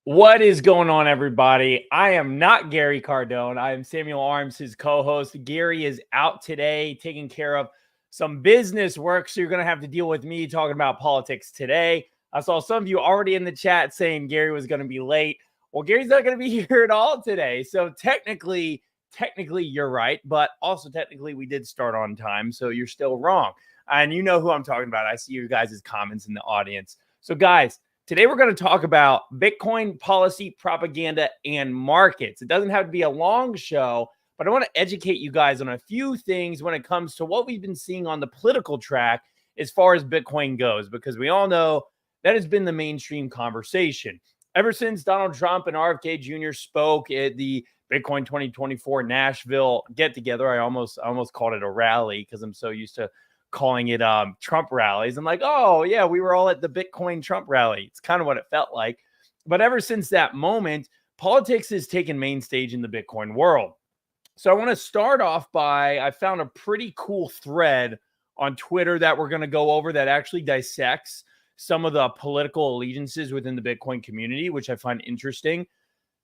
What is going on, everybody? I am not Gary Cardone. I am Samuel Arms, his co-host. Gary is out today taking care of some business work, so you're going to have to deal with me talking about politics today. I saw some of you already in the chat saying Gary was going to be late. Well, Gary's not going to be here at all today. So technically, you're right, but also technically we did start on time, so you're still wrong. And you know who I'm talking about. I see you guys' comments in the audience. So guys, today we're going to talk about Bitcoin policy, propaganda, and markets. It doesn't have to be a long show, but I want to educate you guys on a few things when it comes to what we've been seeing on the political track as far as Bitcoin goes, because we all know that has been the mainstream conversation. Ever since Donald Trump and RFK Jr. spoke at the Bitcoin 2024 Nashville get-together, I almost called it a rally because I'm so used to calling it Trump rallies. I'm like, oh yeah, we were all at the Bitcoin Trump rally. It's kind of what it felt like. But ever since that moment, politics has taken main stage in the Bitcoin world. So I want to start off by, I found a pretty cool thread on Twitter that we're going to go over that actually dissects some of the political allegiances within the Bitcoin community, which I find interesting.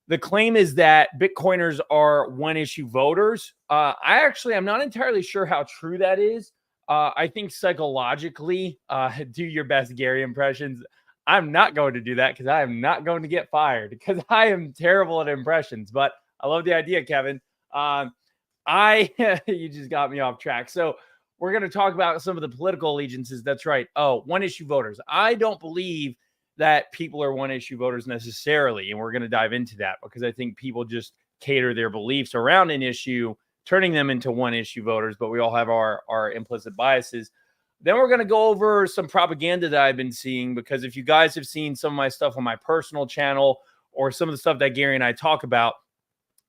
The claim is that Bitcoiners are one-issue voters. I'm not entirely sure how true that is. I think psychologically, do your best Gary impressions. I'm not going to do that because I am not going to get fired because I am terrible at impressions. But I love the idea, Kevin. You just got me off track. So we're going to talk about some of the political allegiances. That's right. Oh, one-issue voters. I don't believe that people are one-issue voters necessarily, and we're going to dive into that because I think people just cater their beliefs around an issue, turning them into one-issue voters, but we all have our implicit biases. Then we're going to go over some propaganda that I've been seeing, because if you guys have seen some of my stuff on my personal channel or some of the stuff that Gary and I talk about,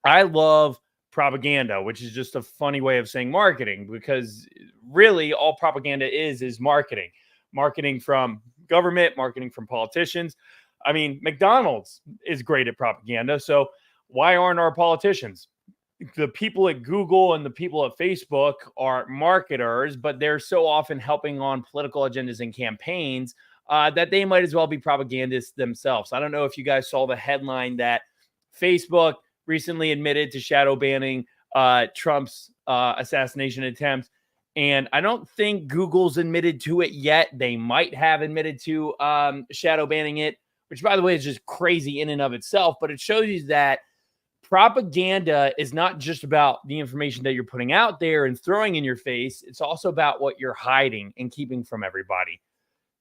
I love propaganda, which is just a funny way of saying marketing, because really all propaganda is marketing. Marketing from government, marketing from politicians. I mean, McDonald's is great at propaganda, so why aren't our politicians? The people at Google and the people at Facebook are marketers, but they're so often helping on political agendas and campaigns that they might as well be propagandists themselves. I don't know if you guys saw the headline that Facebook recently admitted to shadow banning Trump's assassination attempt. And I don't think Google's admitted to it yet. They might have admitted to shadow banning it, which, by the way, is just crazy in and of itself. But it shows you that propaganda is not just about the information that you're putting out there and throwing in your face. It's also about what you're hiding and keeping from everybody.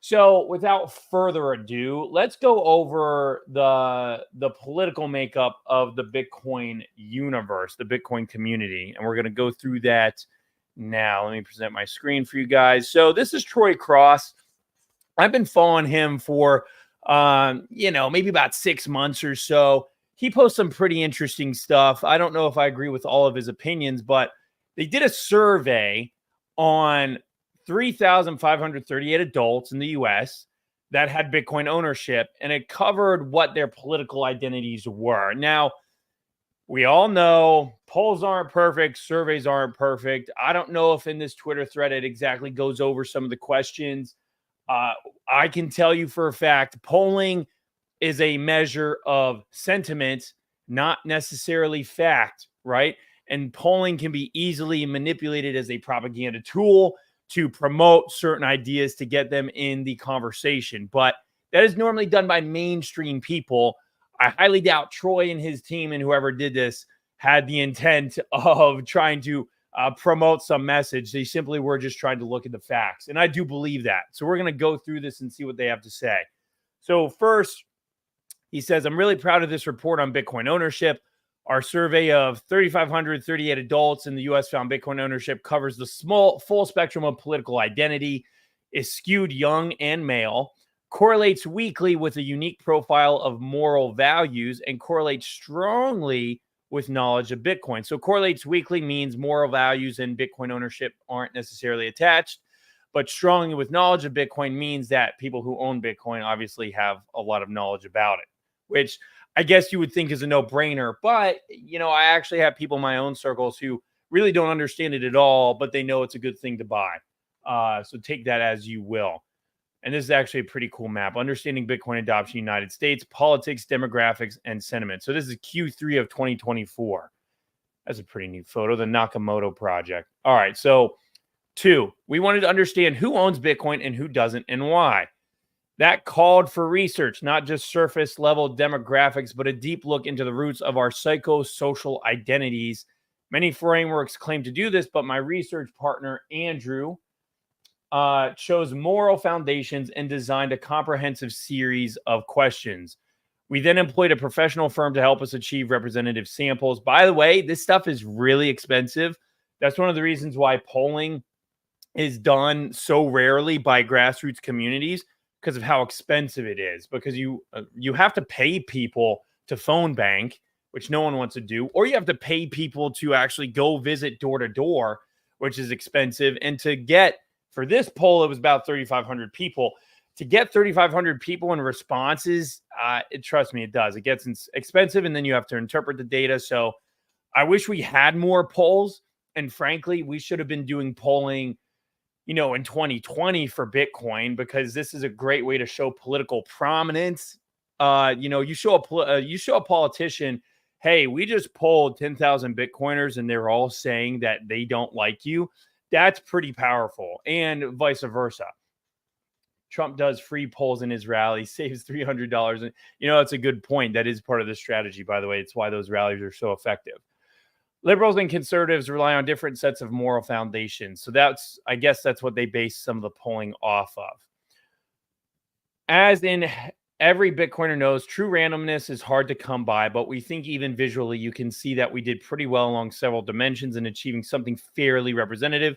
So without further ado, let's go over the political makeup of the Bitcoin universe, the Bitcoin community. And we're going to go through that now. Let me present my screen for you guys. So this is Troy Cross. I've been following him for, maybe about 6 months or so. He posts some pretty interesting stuff. I don't know if I agree with all of his opinions, but they did a survey on 3,538 adults in the U.S. that had Bitcoin ownership, and it covered what their political identities were. Now, we all know polls aren't perfect, surveys aren't perfect. I don't know if in this Twitter thread it exactly goes over some of the questions. I can tell you for a fact, polling is a measure of sentiment, not necessarily fact, right? And polling can be easily manipulated as a propaganda tool to promote certain ideas to get them in the conversation. But that is normally done by mainstream people. I highly doubt Troy and his team and whoever did this had the intent of trying to promote some message. They simply were just trying to look at the facts. And I do believe that. So we're going to go through this and see what they have to say. So first, he says, I'm really proud of this report on Bitcoin ownership. Our survey of 3,538 adults in the U.S. found Bitcoin ownership covers the full spectrum of political identity, is skewed young and male, correlates weakly with a unique profile of moral values, and correlates strongly with knowledge of Bitcoin. So correlates weakly means moral values and Bitcoin ownership aren't necessarily attached, but strongly with knowledge of Bitcoin means that people who own Bitcoin obviously have a lot of knowledge about it, which I guess you would think is a no-brainer. But, I actually have people in my own circles who really don't understand it at all, but they know it's a good thing to buy. So take that as you will. And this is actually a pretty cool map. Understanding Bitcoin adoption in the United States, politics, demographics, and sentiment. So this is Q3 of 2024. That's a pretty neat photo. The Nakamoto project. All right. So 2, we wanted to understand who owns Bitcoin and who doesn't and why. That called for research, not just surface level demographics, but a deep look into the roots of our psychosocial identities. Many frameworks claim to do this, but my research partner, Andrew, chose moral foundations and designed a comprehensive series of questions. We then employed a professional firm to help us achieve representative samples. By the way, this stuff is really expensive. That's one of the reasons why polling is done so rarely by grassroots communities, because of how expensive it is, because you have to pay people to phone bank, which no one wants to do, or you have to pay people to actually go visit door to door, which is expensive. And to get, for this poll, it was about 3,500 people. To get 3,500 people in responses, trust me, it does. It gets expensive, and then you have to interpret the data. So I wish we had more polls. And frankly, we should have been doing polling in 2020 for Bitcoin, because this is a great way to show political prominence. You show a politician, hey, we just polled 10,000 Bitcoiners and they're all saying that they don't like you. That's pretty powerful. And vice versa. Trump does free polls in his rally, saves $300. And, that's a good point. That is part of the strategy, by the way. It's why those rallies are so effective. Liberals and conservatives rely on different sets of moral foundations. So I guess that's what they base some of the polling off of. As in every Bitcoiner knows, true randomness is hard to come by, but we think even visually you can see that we did pretty well along several dimensions in achieving something fairly representative.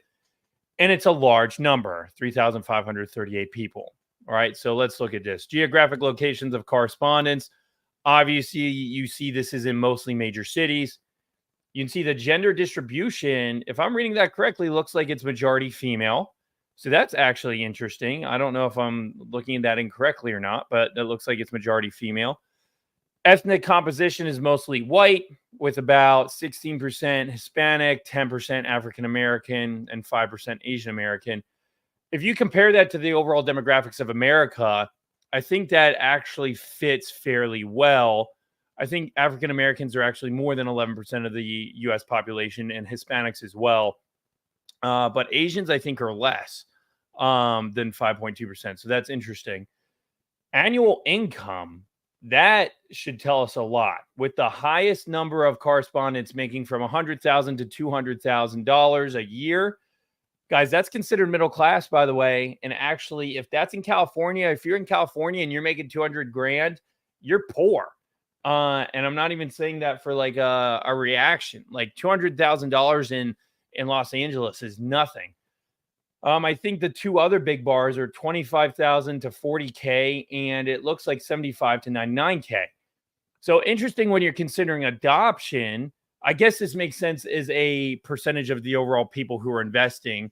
And it's a large number, 3,538 people. All right, so let's look at this. Geographic locations of correspondence. Obviously, you see this is in mostly major cities. You can see the gender distribution, if I'm reading that correctly, looks like it's majority female. So that's actually interesting. I don't know if I'm looking at that incorrectly or not, but it looks like it's majority female. Ethnic composition is mostly white, with about 16% Hispanic, 10% African American, and 5% Asian American. If you compare that to the overall demographics of America, I think that actually fits fairly well. I think African Americans are actually more than 11% of the U.S. population, and Hispanics as well. But Asians, I think, are less than 5.2%. So that's interesting. Annual income, that should tell us a lot. With the highest number of correspondents making from $100,000 to $200,000 a year, guys, that's considered middle class, by the way. And actually, if that's in California, if you're in California and you're making 200 grand, you're poor. And I'm not even saying that for like a reaction. Like $200,000 in Los Angeles is nothing. I think the two other big bars are 25,000 to 40K, and it looks like 75 to 99K. So interesting when you're considering adoption. I guess this makes sense as a percentage of the overall people who are investing,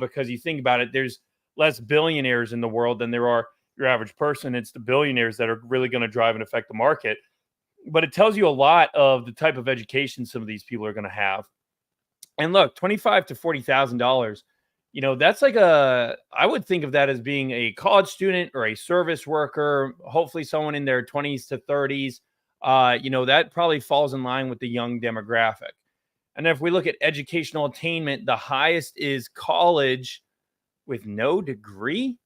because you think about it, there's less billionaires in the world than there are your average person. It's the billionaires that are really going to drive and affect the market. But it tells you a lot of the type of education some of these people are going to have. And look, $25,000 to $40,000, that's like I would think of that as being a college student or a service worker, hopefully someone in their 20s to 30s. That probably falls in line with the young demographic. And if we look at educational attainment, the highest is college with no degree.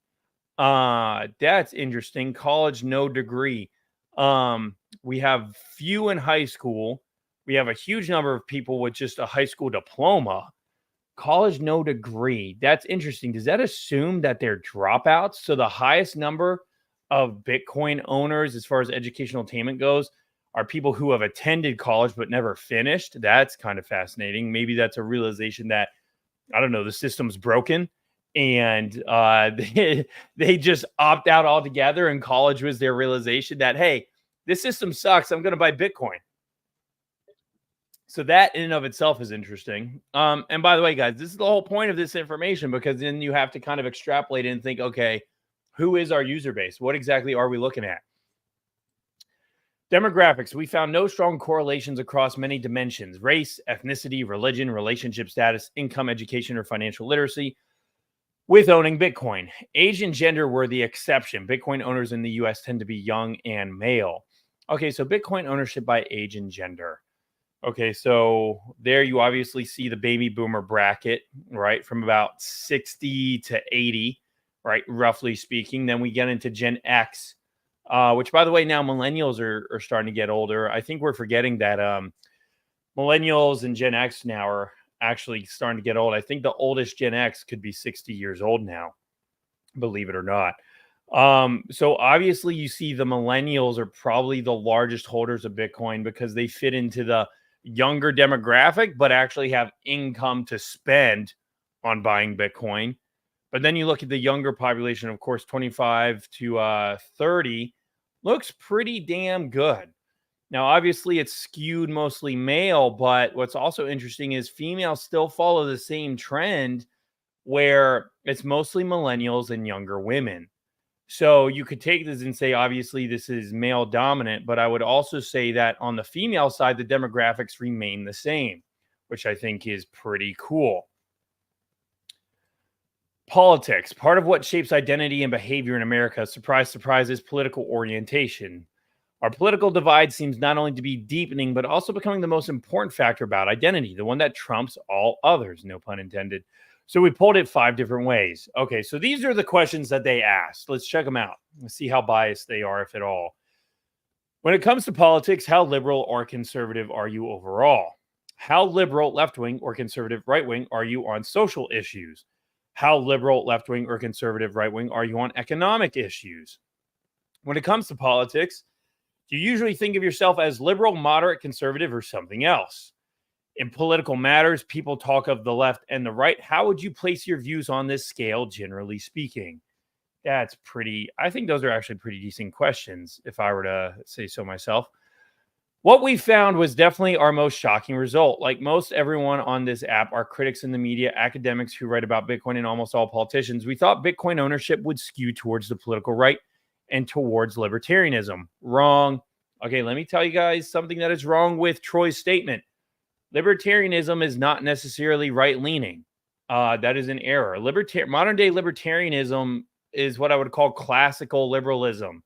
That's interesting. College, no degree. We have few in high school. We have a huge number of people with just a high school diploma, college, no degree. That's interesting. Does that assume that they're dropouts? So the highest number of Bitcoin owners, as far as educational attainment goes, are people who have attended college but never finished. That's kind of fascinating. Maybe that's a realization that, I don't know, the system's broken and they just opt out altogether, and college was their realization that, hey, this system sucks. I'm going to buy Bitcoin. So that in and of itself is interesting. And by the way, guys, this is the whole point of this information, because then you have to kind of extrapolate and think, okay, who is our user base? What exactly are we looking at? Demographics. We found no strong correlations across many dimensions: race, ethnicity, religion, relationship status, income, education, or financial literacy with owning Bitcoin. Age and gender were the exception. Bitcoin owners in the US tend to be young and male. Okay, so Bitcoin ownership by age and gender. Okay, so there you obviously see the baby boomer bracket, right? From about 60 to 80, right? Roughly speaking. Then we get into Gen X, which, by the way, now millennials are starting to get older. I think we're forgetting that millennials and Gen X now are actually starting to get old. I think the oldest Gen X could be 60 years old now, believe it or not. So obviously you see the millennials are probably the largest holders of Bitcoin because they fit into the younger demographic, but actually have income to spend on buying Bitcoin. But then you look at the younger population, of course, 25 to 30 looks pretty damn good. Now, obviously, it's skewed mostly male, but what's also interesting is females still follow the same trend where it's mostly millennials and younger women. So you could take this and say, obviously, this is male dominant, but I would also say that on the female side, the demographics remain the same, which I think is pretty cool. Politics. Part of what shapes identity and behavior in America, surprise, surprise, is political orientation. Our political divide seems not only to be deepening, but also becoming the most important factor about identity, the one that trumps all others, no pun intended. So we pulled it 5 different ways. Okay, so these are the questions that they asked. Let's check them out. Let's see how biased they are, if at all. When it comes to politics, how liberal or conservative are you overall? How liberal, left-wing, or conservative, right-wing are you on social issues? How liberal, left-wing, or conservative, right-wing are you on economic issues? When it comes to politics, do you usually think of yourself as liberal, moderate, conservative, or something else? In political matters, people talk of the left and the right. How would you place your views on this scale, generally speaking? That's pretty, I think those are actually pretty decent questions, if I were to say so myself. What we found was definitely our most shocking result. Like most everyone on this app are critics in the media, academics who write about Bitcoin, and almost all politicians. We thought Bitcoin ownership would skew towards the political right and towards libertarianism. Wrong. Okay, let me tell you guys something that is wrong with Troy's statement. Libertarianism is not necessarily right-leaning. That is an error. Modern-day libertarianism is what I would call classical liberalism.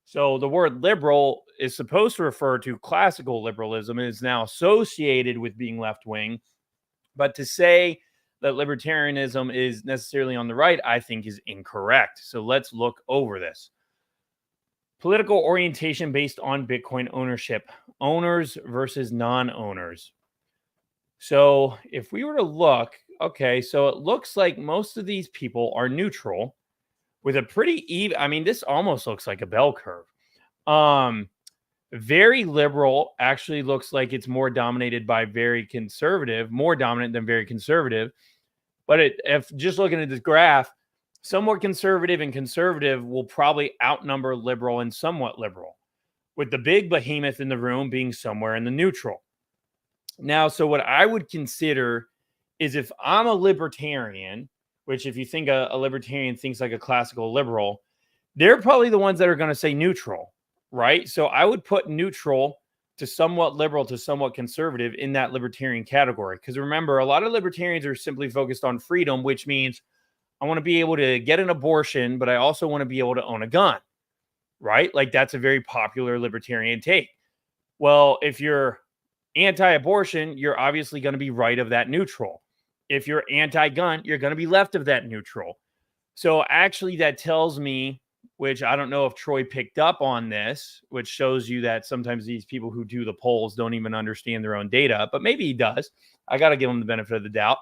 So the word liberal is supposed to refer to classical liberalism and is now associated with being left-wing. But to say that libertarianism is necessarily on the right, I think is incorrect. So let's look over this. Political orientation based on Bitcoin ownership. Owners versus non-owners. So if we were to look, okay, so it looks like most of these people are neutral with a pretty even, I mean, this almost looks like a bell curve. Very liberal actually looks like it's more dominated by very conservative, more dominant than very conservative. But if just looking at this graph, somewhat conservative and conservative will probably outnumber liberal and somewhat liberal, with the big behemoth in the room being somewhere in the neutral. Now, so what I would consider is if I'm a libertarian, which if you think a libertarian thinks like a classical liberal, they're probably the ones that are going to say neutral, right? So I would put neutral to somewhat liberal to somewhat conservative in that libertarian category. Because remember, a lot of libertarians are simply focused on freedom, which means I want to be able to get an abortion, but I also want to be able to own a gun, right? Like that's a very popular libertarian take. Well, if you're anti-abortion, you're obviously going to be right of that neutral. If you're anti-gun, you're going to be left of that neutral. So actually that tells me which I don't know if Troy picked up on this, which shows you that sometimes these people who do the polls don't even understand their own data, but maybe he does. I got to give him the benefit of the doubt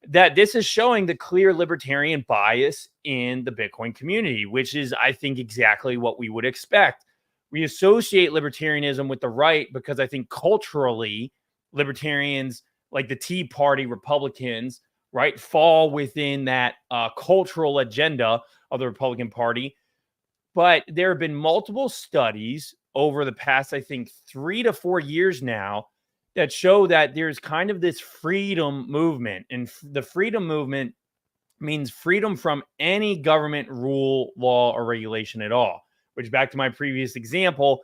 that this is showing the clear libertarian bias in the Bitcoin community, which is, I think, exactly what we would expect. We associate libertarianism with the right because I think culturally, libertarians like the Tea Party Republicans, right, fall within that cultural agenda of the Republican Party. But there have been multiple studies over the past, I think, 3 to 4 years now that show that there's kind of this freedom movement. And the freedom movement means freedom from any government rule, law, or regulation at all, which, back to my previous example,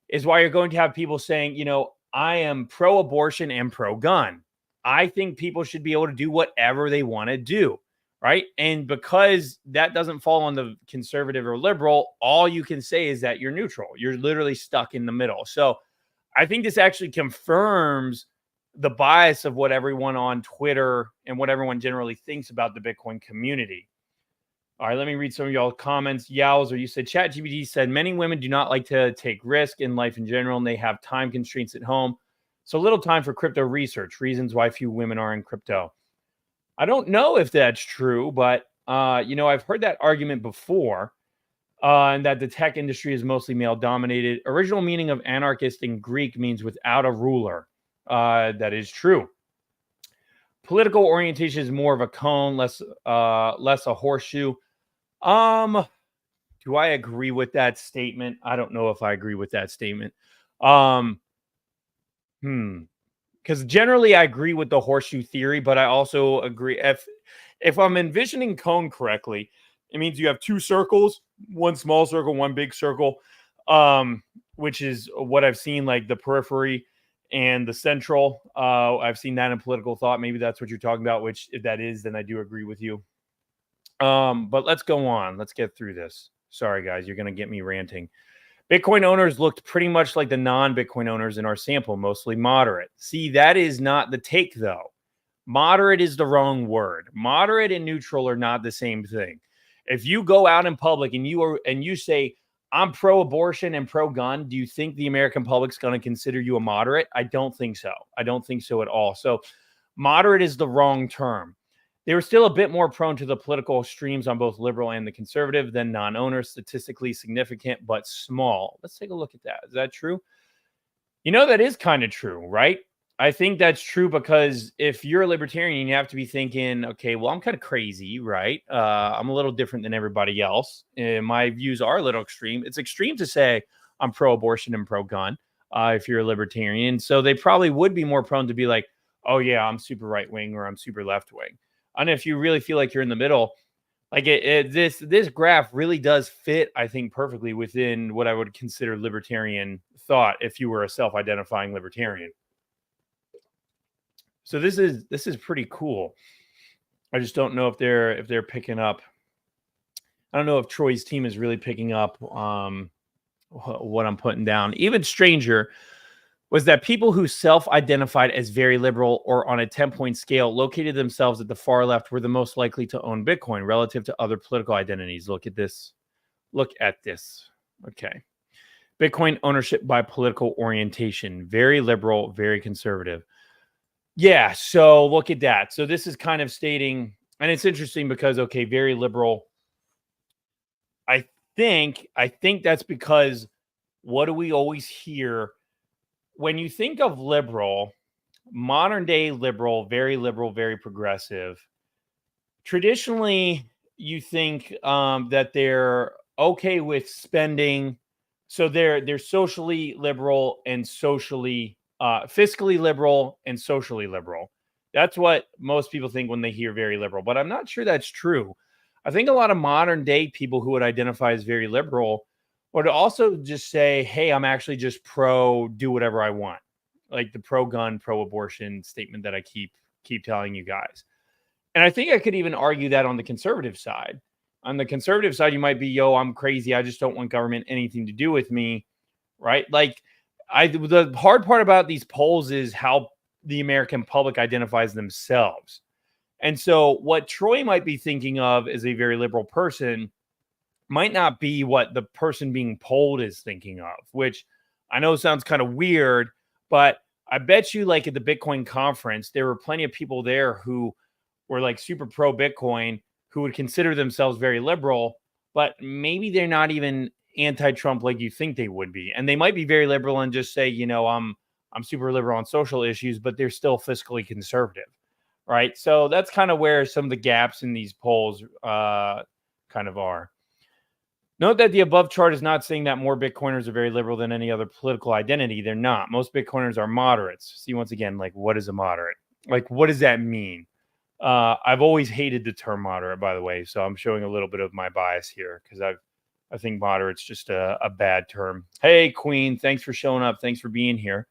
is why you're going to have people saying, you know, I am pro-abortion and pro-gun. I think people should be able to do whatever they want to do, right? And because that doesn't fall on the conservative or liberal, all you can say is that you're neutral. You're literally stuck in the middle. So I think this actually confirms the bias of what everyone on Twitter and what everyone generally thinks about the Bitcoin community. All right, let me read some of y'all comments. Yowzer, you said ChatGPT said many women do not like to take risk in life in general, and they have time constraints at home. So little time for crypto research. Reasons why few women are in crypto. I don't know if that's true, but you know, I've heard that argument before. And that the tech industry is mostly male dominated. Original meaning of anarchist in Greek means without a ruler. That is true. Political orientation is more of a cone, less a horseshoe. Do I agree with that statement? I don't know if I agree with that statement. Because generally I agree with the horseshoe theory, but I also agree if I'm envisioning cone correctly, it means you have two circles, one small circle, one big circle, which is what I've seen, like the periphery and the central. I've seen that in political thought. Maybe that's what you're talking about, which if that is, then I do agree with you. But let's go on. Let's get through this. Sorry, guys, you're going to get me ranting. Bitcoin owners looked pretty much like the non-Bitcoin owners in our sample, mostly moderate. See, that is not the take, though. Moderate is the wrong word. Moderate and neutral are not the same thing. If you go out in public and you say, I'm pro-abortion and pro-gun, do you think the American public's going to consider you a moderate? I don't think so. I don't think so at all. So moderate is the wrong term. They were still a bit more prone to the political extremes on both liberal and the conservative than non-owners, statistically significant but small. Let's take a look at that. Is that true? You know, that is kind of true, right? I think that's true because if you're a libertarian, you have to be thinking, okay, well, I'm kind of crazy, right? I'm a little different than everybody else. And my views are a little extreme. It's extreme to say I'm pro-abortion and pro-gun if you're a libertarian. So they probably would be more prone to be like, oh, yeah, I'm super right-wing or I'm super left-wing. And if you really feel like you're in the middle, like this graph really does fit, I think, perfectly within what I would consider libertarian thought if you were a self-identifying libertarian. So this is pretty cool. I just don't know if they're picking up. I don't know if Troy's team is really picking up what I'm putting down. Even stranger was that people who self-identified as very liberal or on a 10-point scale located themselves at the far left were the most likely to own Bitcoin relative to other political identities. Look at this. Look at this. Okay. Bitcoin ownership by political orientation. Very liberal, very conservative. Yeah, so look at that. So this is kind of stating, and it's interesting because, okay, very liberal. I think that's because what do we always hear when you think of liberal, modern day liberal, very progressive? Traditionally, you think that they're okay with spending. So they're socially liberal and socially fiscally liberal and socially liberal. That's what most people think when they hear very liberal, but I'm not sure that's true. I think a lot of modern day people who would identify as very liberal would also just say, hey, I'm actually just pro do whatever I want. Like the pro gun, pro abortion statement that I keep telling you guys. And I think I could even argue that on the conservative side. On the conservative side, you might be, yo, I'm crazy. I just don't want government anything to do with me. Right? Like the hard part about these polls is how the American public identifies themselves. And so what Troy might be thinking of as a very liberal person might not be what the person being polled is thinking of, which I know sounds kind of weird, but I bet you, like at the Bitcoin conference, there were plenty of people there who were like super pro Bitcoin, who would consider themselves very liberal, but maybe they're not even anti-Trump like you think they would be. And they might be very liberal and just say, I'm super liberal on social issues, but they're still fiscally conservative. Right. So that's kind of where some of the gaps in these polls kind of are. Note that the above chart is not saying that more Bitcoiners are very liberal than any other political identity. They're not. Most Bitcoiners are moderates. See, once again, like, what is a moderate? Like, what does that mean? I've always hated the term moderate, by the way. So I'm showing a little bit of my bias here because I think moderate's just a bad term. Hey, Queen, thanks for showing up. Thanks for being here.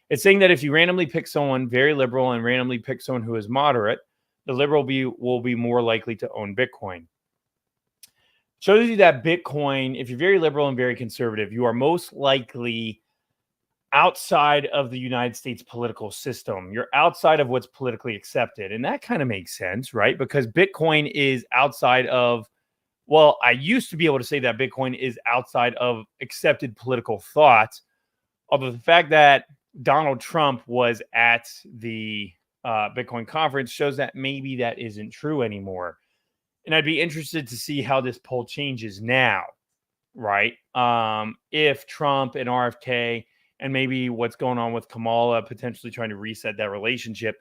It's saying that if you randomly pick someone very liberal and randomly pick someone who is moderate, the liberal will be more likely to own Bitcoin. Shows you that Bitcoin, if you're very liberal and very conservative, you are most likely outside of the United States political system. You're outside of what's politically accepted. And that kind of makes sense, right? Because Bitcoin is outside of, well, I used to be able to say that Bitcoin is outside of accepted political thought. Although the fact that Donald Trump was at the Bitcoin conference shows that maybe that isn't true anymore. And I'd be interested to see how this poll changes now, right? If Trump and RFK and maybe what's going on with Kamala potentially trying to reset that relationship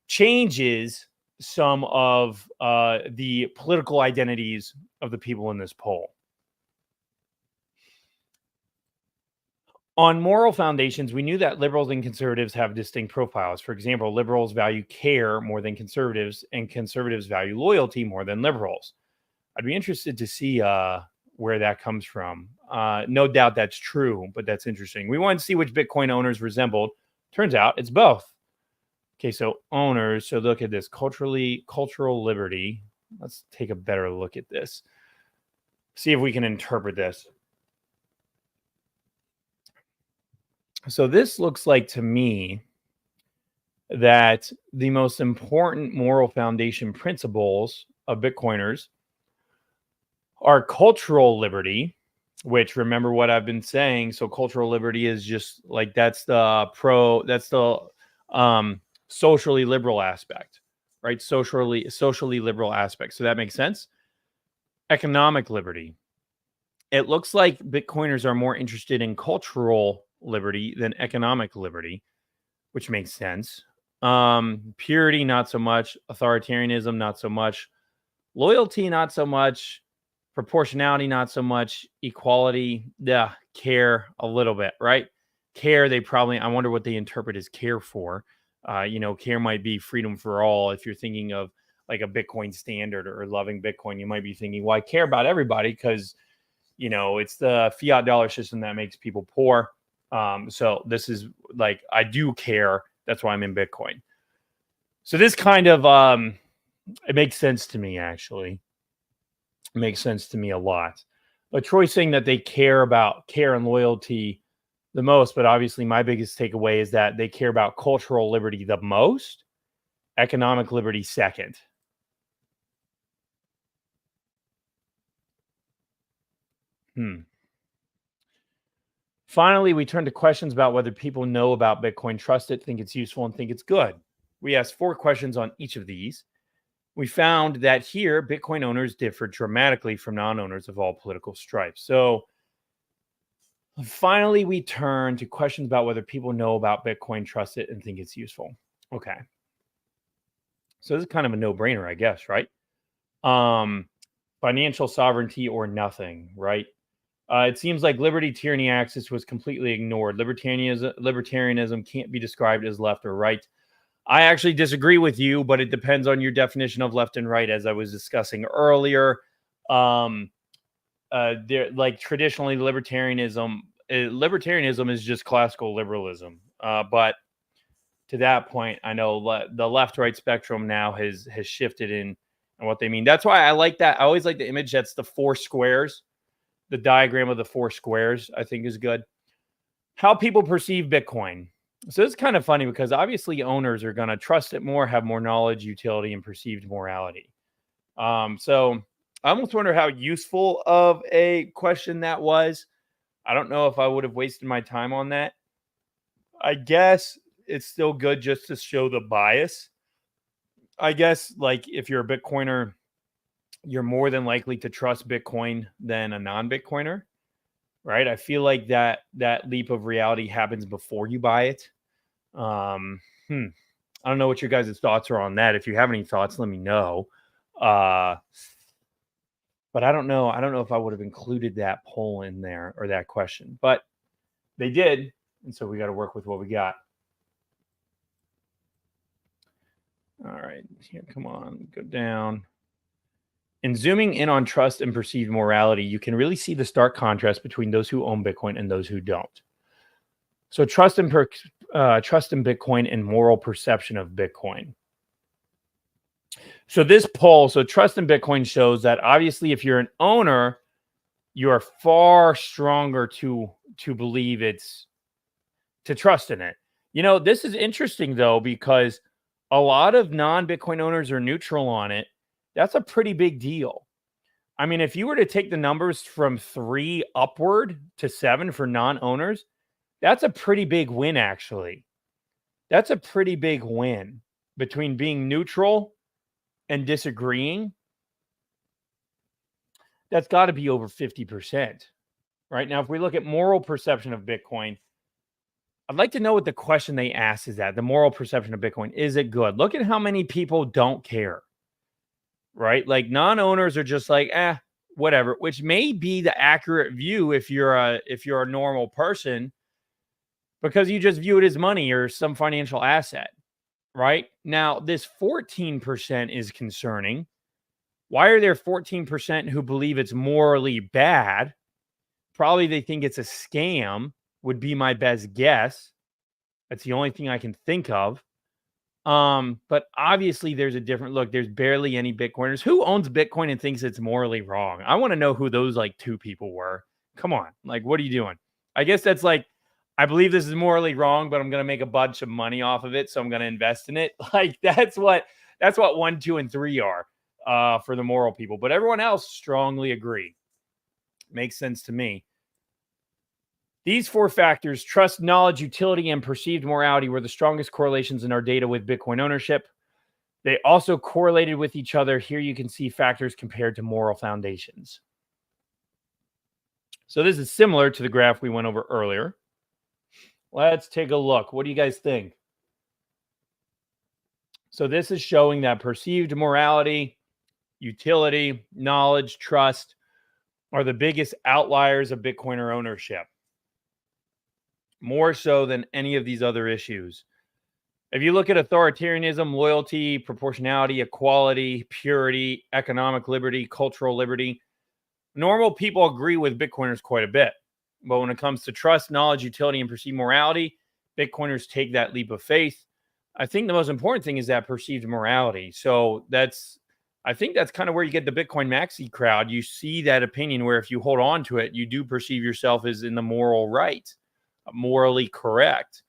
changes some of the political identities of the people in this poll. On moral foundations, we knew that liberals and conservatives have distinct profiles. For example, liberals value care more than conservatives, and conservatives value loyalty more than liberals. I'd be interested to see where that comes from. No doubt that's true, but that's interesting. We wanted to see which Bitcoin owners resembled. Turns out it's both. Okay, so owners. So look at this. Cultural liberty. Let's take a better look at this. See if we can interpret this. So this looks like to me that the most important moral foundation principles of Bitcoiners are cultural liberty, which, remember what I've been saying. So cultural liberty is just like that's the socially liberal aspect, right? Socially liberal aspect. So that makes sense. Economic liberty. It looks like Bitcoiners are more interested in cultural liberty than economic liberty, which makes sense. Purity, not so much. Authoritarianism, not so much. Loyalty, not so much. Proportionality, not so much. Equality, yeah. Care, a little bit, right? Care, I wonder what they interpret as care for. Care might be freedom for all. If you're thinking of like a Bitcoin standard or loving Bitcoin, you might be thinking, well, I care about everybody because, it's the fiat dollar system that makes people poor. So this is like, I do care. That's why I'm in Bitcoin. So this kind of, it makes sense to me, actually. It makes sense to me a lot. But Troy's saying that they care about care and loyalty the most, but obviously my biggest takeaway is that they care about cultural liberty the most, economic liberty second. Finally, we turn to questions about whether people know about Bitcoin, trust it, think it's useful, and think it's good. We asked 4 questions on each of these. We found that here, Bitcoin owners differ dramatically from non-owners of all political stripes. So finally, we turn to questions about whether people know about Bitcoin, trust it, and think it's useful. Okay. So this is kind of a no-brainer, I guess, right? Financial sovereignty or nothing, right? It seems like liberty, tyranny axis was completely ignored. Libertarianism can't be described as left or right. I actually disagree with you, but it depends on your definition of left and right, as I was discussing earlier. Traditionally, libertarianism is just classical liberalism. But to that point, I know the left-right spectrum now has shifted in what they mean. That's why I like that. I always like the image that's the 4 squares. The diagram of the 4 squares, I think, is good. How people perceive Bitcoin. So it's kind of funny because obviously owners are going to trust it more, have more knowledge, utility, and perceived morality. So I almost wonder how useful of a question that was. I don't know if I would have wasted my time on that. I guess it's still good just to show the bias. I guess, like, if you're a Bitcoiner, you're more than likely to trust Bitcoin than a non-Bitcoiner, right? I feel like that leap of reality happens before you buy it. Um, I don't know what your guys' thoughts are on that. If you have any thoughts, let me know. But I don't know. I don't know if I would have included that poll in there or that question, but they did. And so we got to work with what we got. All right. Here, come on, go down. In zooming in on trust and perceived morality, you can really see the stark contrast between those who own Bitcoin and those who don't. So trust in Bitcoin and moral perception of Bitcoin. So this poll, so trust in Bitcoin shows that obviously if you're an owner, you are far stronger to believe it's to trust in it. You know, this is interesting though, because a lot of non-Bitcoin owners are neutral on it. That's a pretty big deal. I mean, if you were to take the numbers from 3 upward to 7 for non-owners, that's a pretty big win, actually. That's a pretty big win between being neutral and disagreeing. That's got to be over 50%. Right now, if we look at moral perception of Bitcoin, I'd like to know what the question they asked is at. The moral perception of Bitcoin, is it good? Look at how many people don't care, right? Like non-owners are just like, whatever, which may be the accurate view if you're a normal person, because you just view it as money or some financial asset, right? Now, this 14% is concerning. Why are there 14% who believe it's morally bad? Probably they think it's a scam, would be my best guess. That's the only thing I can think of. But obviously there's a different look. There's barely any Bitcoiners. Who owns Bitcoin and thinks it's morally wrong? I want to know who those like 2 people were. Come on. Like, what are you doing? I guess that's like, I believe this is morally wrong, but I'm going to make a bunch of money off of it, so I'm going to invest in it. Like that's what 1, 2, and 3 are for the moral people. But everyone else strongly agree. Makes sense to me. These 4 factors, trust, knowledge, utility, and perceived morality, were the strongest correlations in our data with Bitcoin ownership. They also correlated with each other. Here you can see factors compared to moral foundations. So this is similar to the graph we went over earlier. Let's take a look. What do you guys think? So this is showing that perceived morality, utility, knowledge, trust are the biggest outliers of Bitcoiner ownership, more so than any of these other issues. If you look at authoritarianism, loyalty, proportionality, equality, purity, economic liberty, cultural liberty, normal people agree with Bitcoiners quite a bit. But when it comes to trust, knowledge, utility, and perceived morality, Bitcoiners take that leap of faith. I think the most important thing is that perceived morality. So I think that's kind of where you get the Bitcoin maxi crowd. You see that opinion where if you hold on to it, you do perceive yourself as in the moral right, morally correct.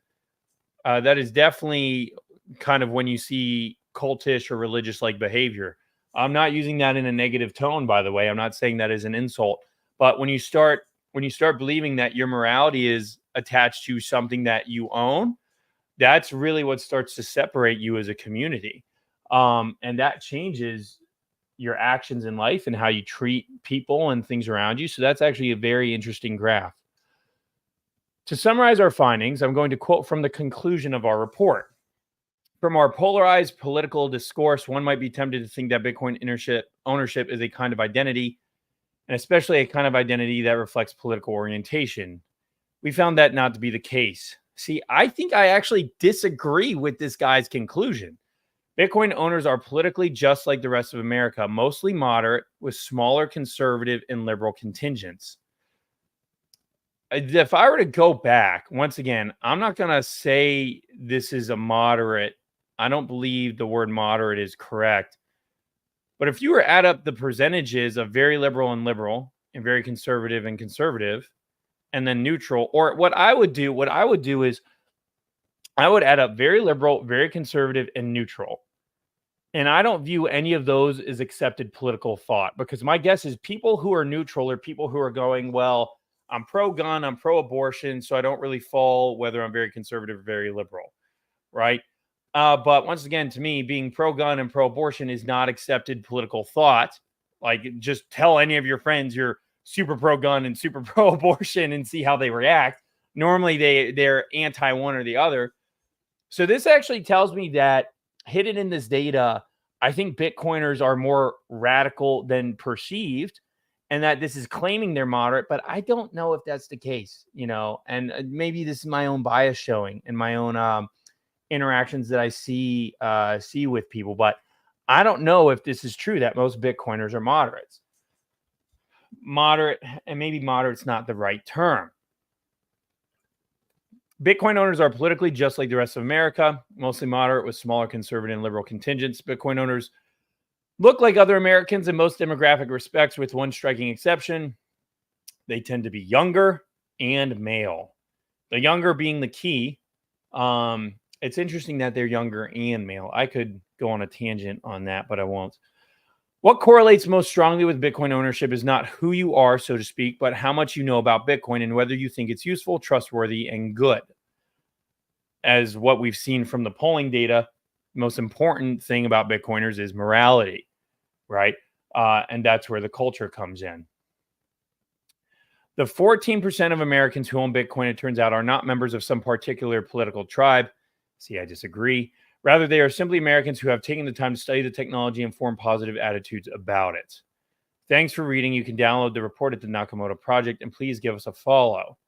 That is definitely kind of when you see cultish or religious like behavior. I'm not using that in a negative tone, by the way. I'm not saying that as an insult. But when you start believing that your morality is attached to something that you own, that's really what starts to separate you as a community. And that changes your actions in life and how you treat people and things around you. So that's actually a very interesting graph. To summarize our findings, I'm going to quote from the conclusion of our report. From our polarized political discourse, one might be tempted to think that Bitcoin ownership is a kind of identity, and especially a kind of identity that reflects political orientation. We found that not to be the case. See, I think I actually disagree with this guy's conclusion. Bitcoin owners are politically just like the rest of America, mostly moderate, with smaller conservative and liberal contingents. If I were to go back, once again, I'm not going to say this is a moderate. I don't believe the word moderate is correct. But if you were to add up the percentages of very liberal and liberal, and very conservative and conservative, and then neutral, or what I would do is I would add up very liberal, very conservative, and neutral. And I don't view any of those as accepted political thought, because my guess is people who are neutral are people who are going, well, I'm pro gun, I'm pro abortion, so I don't really fall whether I'm very conservative or very liberal, right? But once again, to me, being pro gun and pro abortion is not accepted political thought. Like, just tell any of your friends you're super pro gun and super pro abortion and see how they react. Normally, they're anti one or the other. So this actually tells me that hidden in this data, I think Bitcoiners are more radical than perceived, and that this is claiming they're moderate, but I don't know if that's the case, and maybe this is my own bias showing in my own interactions that I see with people, but I don't know if this is true that most Bitcoiners are moderates. Moderate, and maybe moderate's not the right term. Bitcoin owners are politically just like the rest of America, mostly moderate with smaller conservative and liberal contingents. Bitcoin owners look like other Americans in most demographic respects, with one striking exception. They tend to be younger and male. The younger being the key. It's interesting that they're younger and male. I could go on a tangent on that, but I won't. What correlates most strongly with Bitcoin ownership is not who you are, so to speak, but how much you know about Bitcoin and whether you think it's useful, trustworthy, and good. As what we've seen from the polling data, the most important thing about Bitcoiners is morality, right? And that's where the culture comes in. The 14% of Americans who own Bitcoin, it turns out, are not members of some particular political tribe. See, I disagree. Rather, they are simply Americans who have taken the time to study the technology and form positive attitudes about it. Thanks for reading. You can download the report at the Nakamoto Project, and please give us a follow.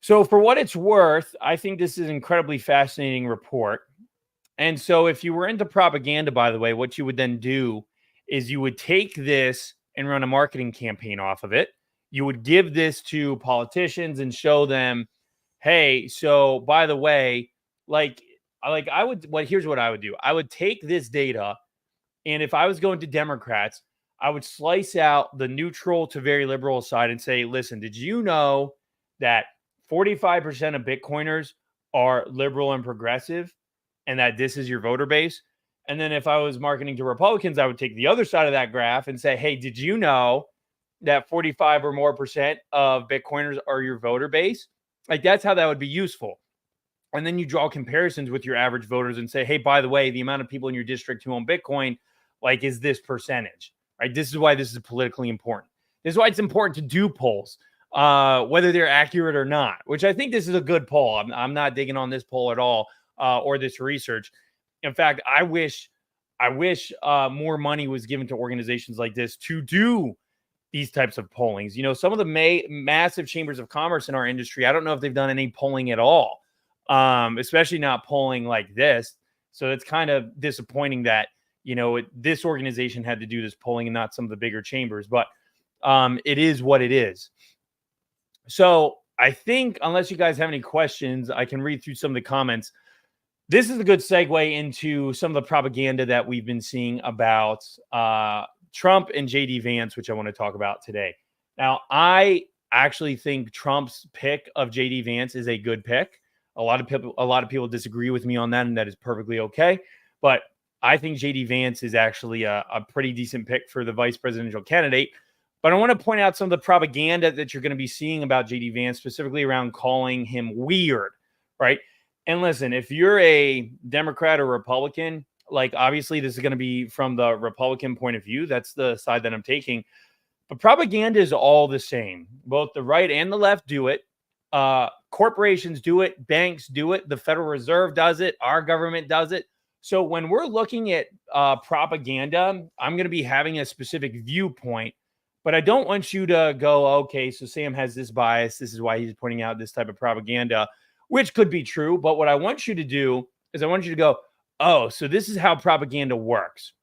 So for what it's worth, I think this is an incredibly fascinating report. And so if you were into propaganda, by the way, what you would then do is you would take this and run a marketing campaign off of it. You would give this to politicians and show them, hey, so by the way, here's what I would do. I would take this data, and if I was going to Democrats, I would slice out the neutral to very liberal side and say, listen, did you know that 45% of Bitcoiners are liberal and progressive, and that this is your voter base? And then if I was marketing to Republicans, I would take the other side of that graph and say, hey, did you know that 45 or more percent of Bitcoiners are your voter base? Like, that's how that would be useful. And then you draw comparisons with your average voters and say, hey, by the way, the amount of people in your district who own Bitcoin, is this percentage, right? This is why this is politically important. This is why it's important to do polls, whether they're accurate or not, which I think this is a good poll. I'm not digging on this poll at all, or this research. In fact, I wish more money was given to organizations like this to do these types of pollings. Some of the massive chambers of commerce in our industry, I don't know if they've done any polling at all, especially not polling like this. So it's kind of disappointing that, this organization had to do this polling and not some of the bigger chambers, but it is what it is. So I think, unless you guys have any questions, I can read through some of the comments. This is a good segue into some of the propaganda that we've been seeing about Trump and JD Vance, which I want to talk about today. Now, I actually think Trump's pick of JD Vance is a good pick. A lot of people disagree with me on that, and that is perfectly okay. But I think JD Vance is actually a pretty decent pick for the vice presidential candidate. But I want to point out some of the propaganda that you're going to be seeing about JD Vance, specifically around calling him weird, right? And listen, if you're a Democrat or Republican, obviously this is going to be from the Republican point of view. That's the side that I'm taking. But propaganda is all the same. Both the right and the left do it. Corporations do it. Banks do it. The Federal Reserve does it. Our government does it. So when we're looking at propaganda, I'm going to be having a specific viewpoint. But I don't want you to go, okay, so Sam has this bias. This is why he's pointing out this type of propaganda, which could be true. But what I want you to do is I want you to go, oh, so this is how propaganda works.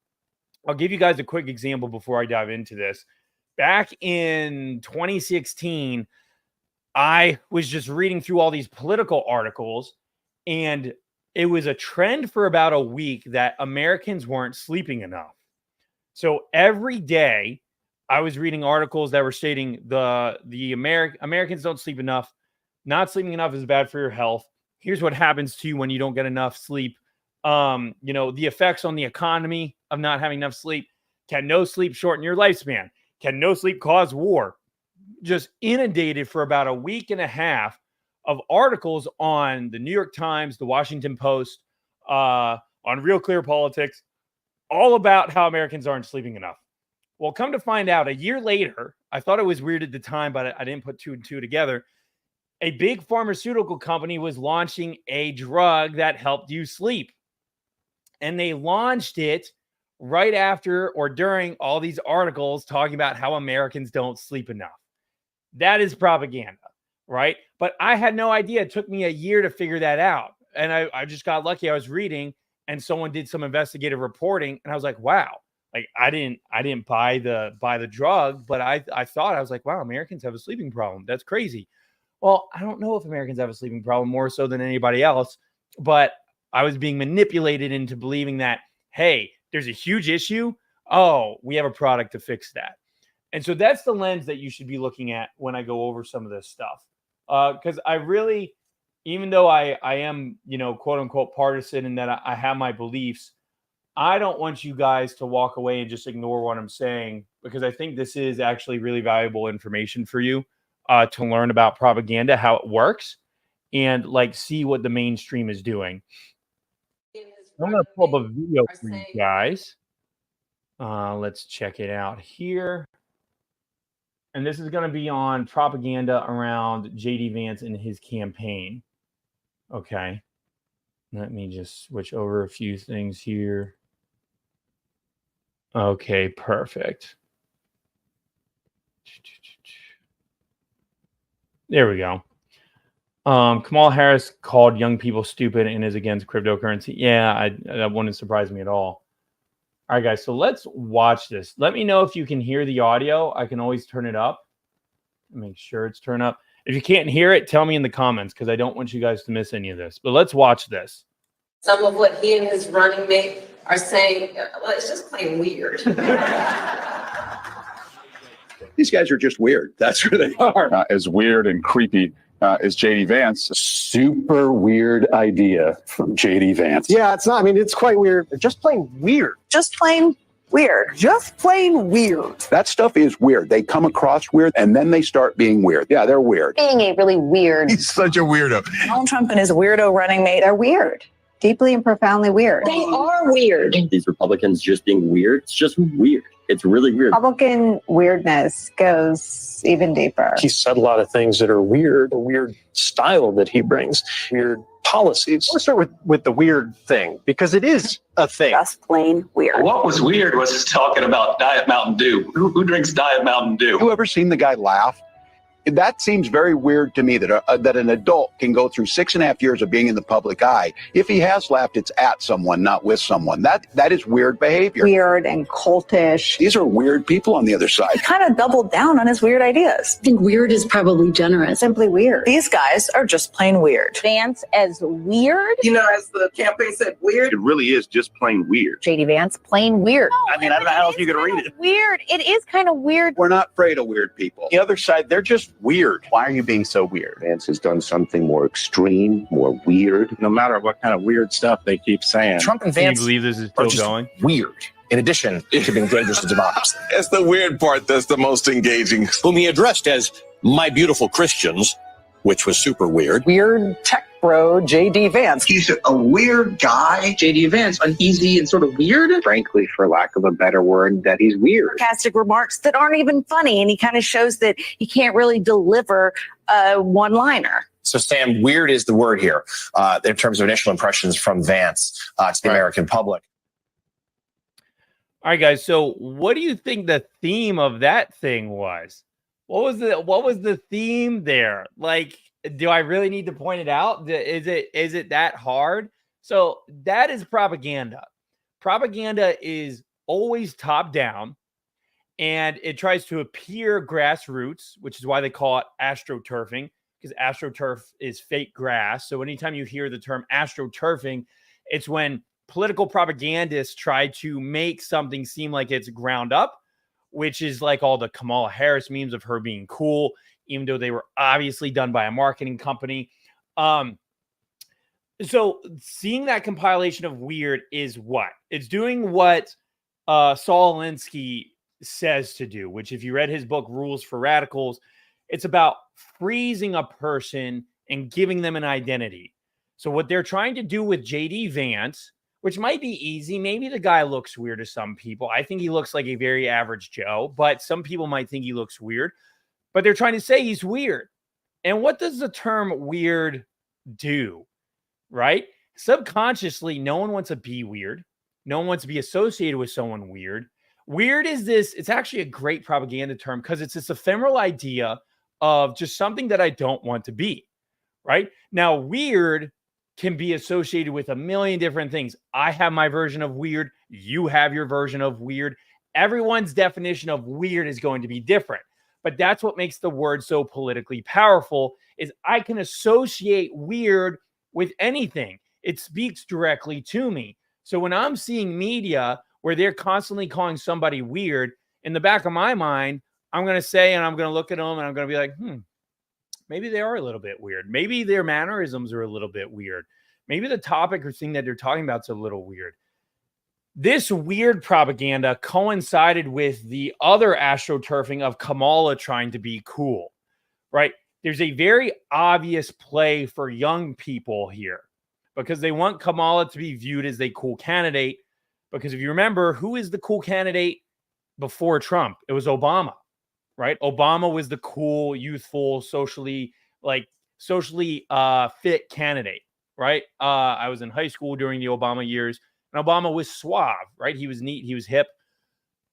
I'll give you guys a quick example before I dive into this. Back in 2016, I was just reading through all these political articles, and it was a trend for about a week that Americans weren't sleeping enough. So every day I was reading articles that were stating the Americans don't sleep enough. Not sleeping enough is bad for your health. Here's what happens to you when you don't get enough sleep. The effects on the economy of not having enough sleep. Can no sleep shorten your lifespan? Can no sleep cause war? Just inundated for about a week and a half of articles on the New York Times, the Washington Post, on Real Clear Politics, all about how Americans aren't sleeping enough. Well, come to find out, a year later, I thought it was weird at the time, but I didn't put two and two together. A big pharmaceutical company was launching a drug that helped you sleep. And they launched it right after or during all these articles talking about how Americans don't sleep enough. That is propaganda, right? But I had no idea. It took me a year to figure that out. And I just got lucky. I was reading and someone did some investigative reporting and I was like, wow, like I didn't buy the drug, but I thought, I was like, wow, Americans have a sleeping problem. That's crazy. Well, I don't know if Americans have a sleeping problem more so than anybody else, but I was being manipulated into believing that, hey, there's a huge issue. Oh, we have a product to fix that. And so that's the lens that you should be looking at when I go over some of this stuff. Because I really, even though I am, quote unquote partisan and that I have my beliefs, I don't want you guys to walk away and just ignore what I'm saying, because I think this is actually really valuable information for you to learn about propaganda, how it works, and like see what the mainstream is doing. I'm going to pull up a video for you guys. Let's check it out here. And this is going to be on propaganda around J.D. Vance and his campaign. Okay. Let me just switch over a few things here. Okay, perfect. There we go. Kamala Harris called young people stupid and is against cryptocurrency. Yeah, that wouldn't surprise me at all. All right, guys, so let's watch this. Let me know if you can hear the audio. I can always turn it up. Make sure it's turned up. If you can't hear it, tell me in the comments, because I don't want you guys to miss any of this. But let's watch this. Some of what he and his running mate are saying, well, it's just plain weird. These guys are just weird. That's who they are. As weird and creepy as J.D. Vance. Super weird idea from J.D. Vance. Yeah, it's not. I mean, it's quite weird. Just plain weird. Just plain weird. Just plain weird. That stuff is weird. They come across weird and then they start being weird. Yeah, they're weird. Being a really weird. He's such a weirdo. Donald Trump and his weirdo running mate are weird. Deeply and profoundly weird. They are weird. These Republicans just being weird. It's just weird. It's really weird. Republican weirdness goes even deeper. He said a lot of things that are weird, a weird style that he brings, weird policies. Let's start with the weird thing, because it is a thing. Just plain weird. What was weird was his talking about Diet Mountain Dew. Who drinks Diet Mountain Dew? You ever seen the guy laugh? That seems very weird to me, that an adult can go through 6.5 years of being in the public eye. If he has laughed, it's at someone, not with someone. That is weird behavior. Weird and cultish. These are weird people on the other side. He kind of doubled down on his weird ideas. I think weird is probably generous. Simply weird. These guys are just plain weird. Vance as weird? As the campaign said, weird. It really is just plain weird. J.D. Vance, plain weird. I mean, I don't know how else you could read it. Weird. It is kind of weird. We're not afraid of weird people. The other side, they're just weird. Why are you being so weird? Vance has done something more extreme, more weird. No matter what kind of weird stuff they keep saying. Trump and Can you Vance believe this is are still just going? weird, in addition to being dangerous to democracy. That's the weird part that's the most engaging. Whom he addressed as my beautiful Christians, which was super weird. Weird tech bro, J.D. Vance. He's a weird guy. J.D. Vance, uneasy and sort of weird. Frankly, for lack of a better word, that he's weird. Sarcastic remarks that aren't even funny, and he kind of shows that he can't really deliver a one-liner. So, Sam, weird is the word here in terms of initial impressions from Vance to the American public. All right, guys. So what do you think the theme of that thing was? What was the theme there? Like, do I really need to point it out? Is it that hard? So that is propaganda. Propaganda is always top down, and it tries to appear grassroots, which is why they call it astroturfing, because astroturf is fake grass. So anytime you hear the term astroturfing, it's when political propagandists try to make something seem like it's ground up, which is like all the Kamala Harris memes of her being cool, even though they were obviously done by a marketing company. So seeing that compilation of weird is what? It's doing what Saul Alinsky says to do, which if you read his book, Rules for Radicals, it's about freezing a person and giving them an identity. So what they're trying to do with JD Vance, which might be easy. Maybe the guy looks weird to some people. I think he looks like a very average Joe, but some people might think he looks weird. But they're trying to say he's weird. And what does the term weird do? Right? Subconsciously, no one wants to be weird. No one wants to be associated with someone weird. Weird is this, it's actually a great propaganda term because it's this ephemeral idea of just something that I don't want to be. Right? Now, weird can be associated with a million different things. I have my version of weird. You have your version of weird. Everyone's definition of weird is going to be different. But that's what makes the word so politically powerful is I can associate weird with anything. It speaks directly to me. So when I'm seeing media where they're constantly calling somebody weird, in the back of my mind, I'm going to say, and I'm going to look at them and I'm going to be like, maybe they are a little bit weird. Maybe their mannerisms are a little bit weird. Maybe the topic or thing that they're talking about is a little weird. This weird propaganda coincided with the other astroturfing of Kamala trying to be cool, right? There's a very obvious play for young people here because they want Kamala to be viewed as a cool candidate. Because if you remember, who is the cool candidate before Trump? It was Obama. Right? Obama was the cool, youthful, socially fit candidate, right? I was in high school during the Obama years, and Obama was suave, right? He was neat, he was hip.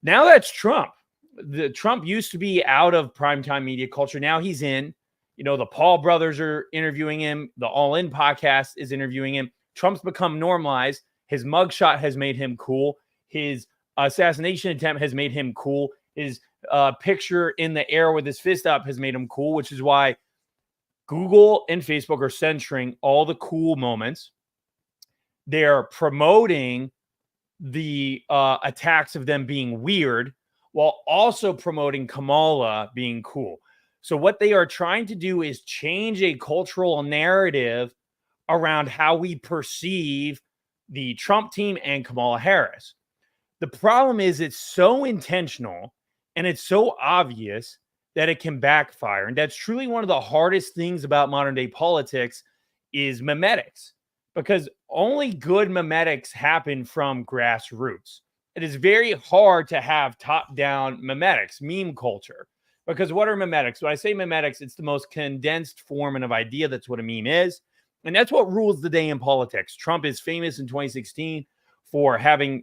Now that's Trump. The Trump used to be out of primetime media culture. Now he's in. You know, the Paul brothers are interviewing him. The All In podcast is interviewing him. Trump's become normalized. His mugshot has made him cool. His assassination attempt has made him cool. His picture in the air with his fist up has made him cool, which is why Google and Facebook are censoring all the cool moments. They're promoting the attacks of them being weird while also promoting Kamala being cool. So what they are trying to do is change a cultural narrative around how we perceive the Trump team and Kamala Harris. The problem is it's so intentional and it's so obvious that it can backfire. And that's truly one of the hardest things about modern day politics is memetics, because only good memetics happen from grassroots. It is very hard to have top-down memetics, meme culture, because what are memetics? When I say memetics, it's the most condensed form of idea. That's what a meme is. And that's what rules the day in politics. Trump is famous in 2016 for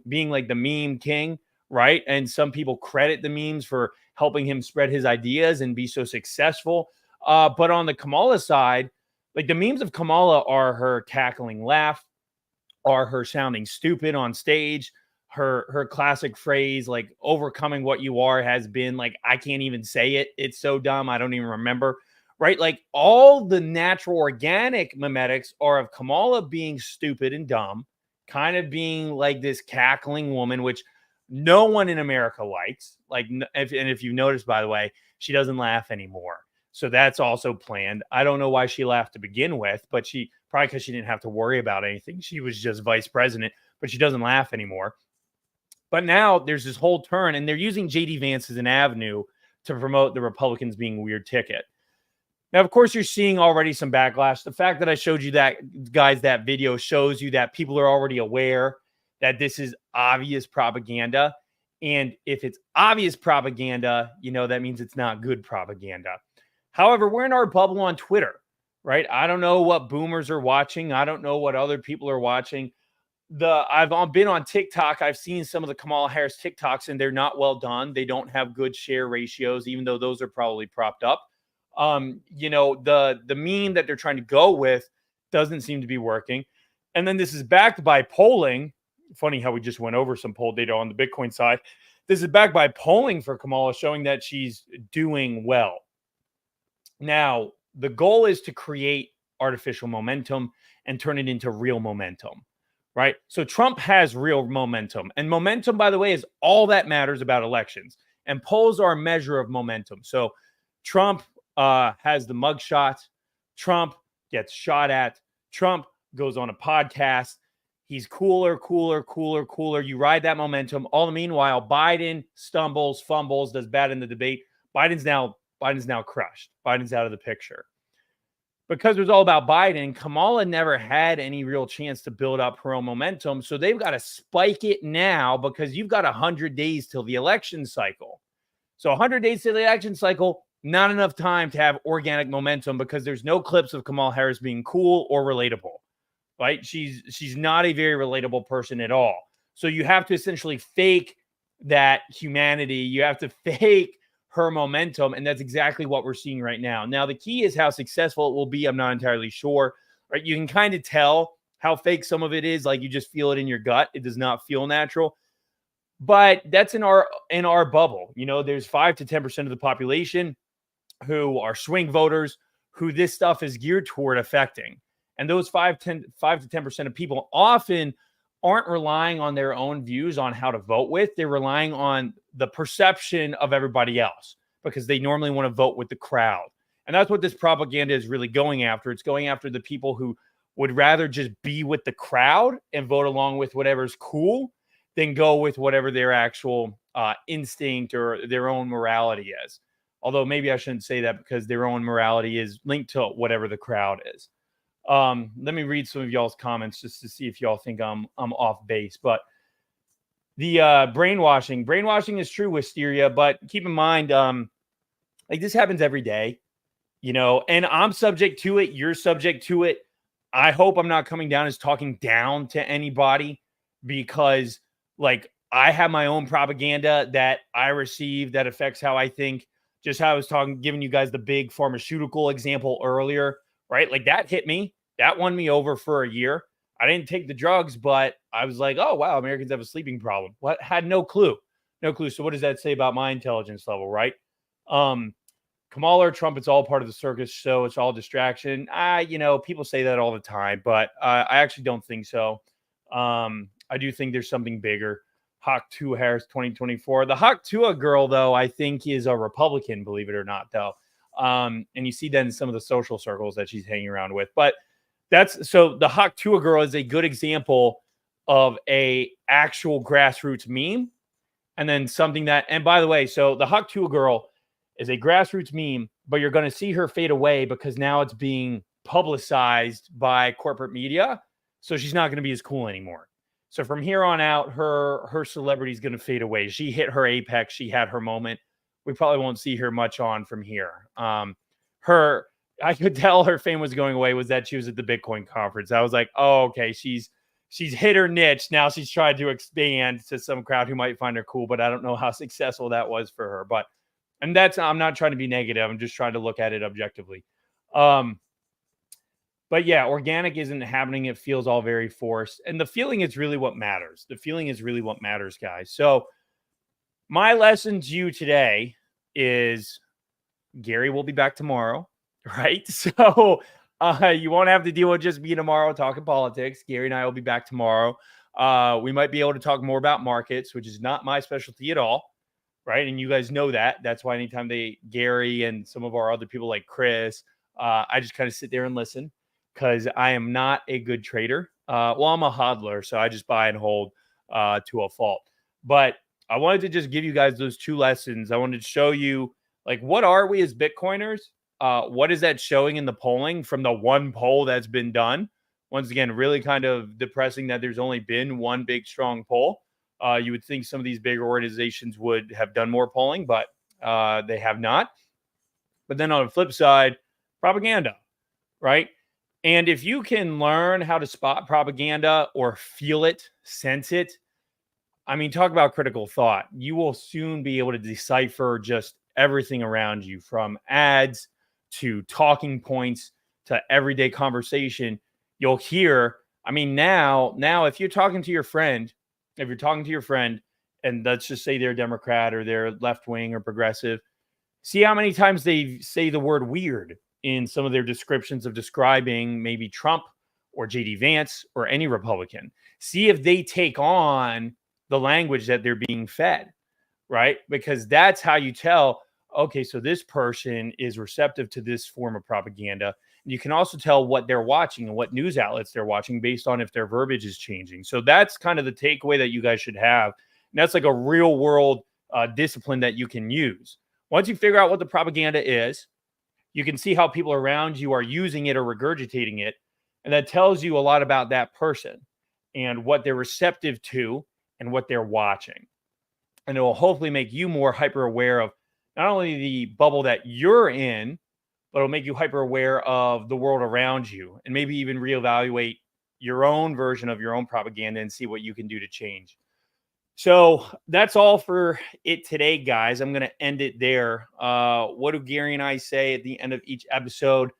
being like the meme king, right? And some people credit the memes for helping him spread his ideas and be so successful. But on the Kamala side, like the memes of Kamala are her cackling laugh, are her sounding stupid on stage, her classic phrase, like overcoming what you are has been like, I can't even say it. It's so dumb. I don't even remember, right? Like all the natural organic memetics are of Kamala being stupid and dumb, kind of being like this cackling woman, which no one in America likes. Like, if you notice, by the way, she doesn't laugh anymore. So that's also planned. I don't know why she laughed to begin with, but she probably because she didn't have to worry about anything. She was just vice president, but she doesn't laugh anymore. But now there's this whole turn, and they're using JD Vance as an avenue to promote the Republicans being weird ticket. Now, of course, you're seeing already some backlash. The fact that I showed you that, guys, that video shows you that people are already aware that this is obvious propaganda. And if it's obvious propaganda, you know, that means it's not good propaganda. However, we're in our bubble on Twitter, right? I don't know what boomers are watching. I don't know what other people are watching. I've been on TikTok. I've seen some of the Kamala Harris TikToks, and they're not well done. They don't have good share ratios, even though those are probably propped up. You know, the meme that they're trying to go with doesn't seem to be working. And then this is backed by polling. Funny how we just went over some poll data on the Bitcoin side. This is backed by polling for Kamala showing that she's doing well. Now, the goal is to create artificial momentum and turn it into real momentum, right? So Trump has real momentum. And momentum, by the way, is all that matters about elections. And polls are a measure of momentum. So Trump has the mugshot. Trump gets shot at. Trump goes on a podcast. He's cooler. You ride that momentum. All the meanwhile, Biden stumbles, fumbles, does bad in the debate. Biden's now crushed. Biden's out of the picture. Because it was all about Biden, Kamala never had any real chance to build up her own momentum. So they've got to spike it now because you've got 100 days till the election cycle. So 100 days till the election cycle, not enough time to have organic momentum because there's no clips of Kamala Harris being cool or relatable, right? She's not a very relatable person at all. So you have to essentially fake that humanity. You have to fake her momentum, and that's exactly what we're seeing right now. Now, the key is how successful it will be. I'm not entirely sure, right? You can kind of tell how fake some of it is. Like you just feel it in your gut. It does not feel natural. But that's in our bubble. You know, there's 5 to 10% of the population who are swing voters who this stuff is geared toward affecting. And those 5 to 10% of people often aren't relying on their own views on how to vote with. They're relying on the perception of everybody else because they normally want to vote with the crowd. And that's what this propaganda is really going after. It's going after the people who would rather just be with the crowd and vote along with whatever's cool than go with whatever their actual instinct or their own morality is. Although maybe I shouldn't say that because their own morality is linked to whatever the crowd is. Let me read some of y'all's comments just to see if y'all think I'm off base. But the brainwashing is true, Wisteria, but keep in mind, like this happens every day, you know, and I'm subject to it. You're subject to it. I hope I'm not coming down as talking down to anybody because like I have my own propaganda that I receive that affects how I think. Just how I was giving you guys the big pharmaceutical example earlier, right? Like that hit me. That won me over for a year. I didn't take the drugs, but I was like, oh, wow, Americans have a sleeping problem. What? Had no clue. No clue. So what does that say about my intelligence level, right? Kamala or Trump, it's all part of the circus show. It's all distraction. You know, people say that all the time, but I actually don't think so. I do think there's something bigger. Hawk Tua Harris 2024. The Hawk Tua girl, though, I think is a Republican, believe it or not, though. And you see that in some of the social circles that she's hanging around with. But so the Hawk Tua girl is a good example of a actual grassroots meme. And then something that, and by the way, so the Hawk Tua girl is a grassroots meme, but you're going to see her fade away because now it's being publicized by corporate media. So she's not going to be as cool anymore. So from here on out, her celebrity is going to fade away. She hit her apex. She had her moment. We probably won't see her much on from here. I could tell her fame was going away was that she was at the Bitcoin conference. I was like, oh, okay, she's hit her niche. Now she's trying to expand to some crowd who might find her cool, but I don't know how successful that was for her. And I'm not trying to be negative. I'm just trying to look at it objectively. But yeah, organic isn't happening. It feels all very forced. And the feeling is really what matters. The feeling is really what matters, guys. So my lesson to you today is Gary will be back tomorrow, right? So you won't have to deal with just me tomorrow talking politics. Gary and I will be back tomorrow. We might be able to talk more about markets, which is not my specialty at all, right? And you guys know that. That's why anytime Gary and some of our other people like Chris, I just kind of sit there and listen. Because I am not a good trader. Well, I'm a hodler, so I just buy and hold to a fault. But I wanted to just give you guys those two lessons. I wanted to show you, like, what are we as Bitcoiners? What is that showing in the polling from the one poll that's been done? Once again, really kind of depressing that there's only been one big, strong poll. You would think some of these bigger organizations would have done more polling, but they have not. But then on the flip side, propaganda, right? And if you can learn how to spot propaganda or feel it, sense it, I mean, talk about critical thought. You will soon be able to decipher just everything around you, from ads to talking points to everyday conversation. You'll hear, I mean, now if you're talking to your friend, and let's just say they're Democrat or they're left wing or progressive, see how many times they say the word weird in some of their descriptions of describing maybe Trump or JD Vance or any Republican. See if they take on the language that they're being fed, right? Because that's how you tell, okay, so this person is receptive to this form of propaganda. You can also tell what they're watching and what news outlets they're watching based on if their verbiage is changing. So that's kind of the takeaway that you guys should have. And that's like a real world discipline that you can use. Once you figure out what the propaganda is, you can see how people around you are using it or regurgitating it. And that tells you a lot about that person and what they're receptive to and what they're watching. And it will hopefully make you more hyper aware of not only the bubble that you're in, but it'll make you hyper aware of the world around you and maybe even reevaluate your own version of your own propaganda and see what you can do to change. So that's all for it today, guys. I'm going to end it there. What do Gary and I say at the end of each episode?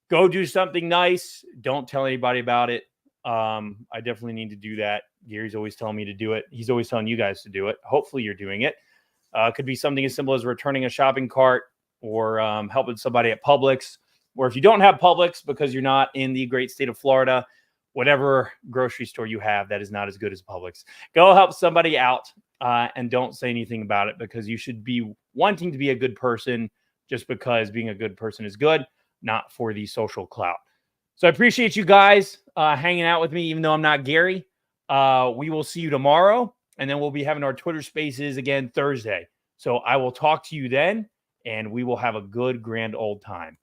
Go do something nice. Don't tell anybody about it. I definitely need to do that. Gary's always telling me to do it. He's always telling you guys to do it. Hopefully you're doing it. It could be something as simple as returning a shopping cart or helping somebody at Publix. Or if you don't have Publix because you're not in the great state of Florida, whatever grocery store you have that is not as good as Publix, go help somebody out and don't say anything about it, because you should be wanting to be a good person just because being a good person is good, not for the social clout. So I appreciate you guys hanging out with me, even though I'm not Gary. We will see you tomorrow, and then we'll be having our Twitter Spaces again Thursday. So I will talk to you then, and we will have a good, grand old time.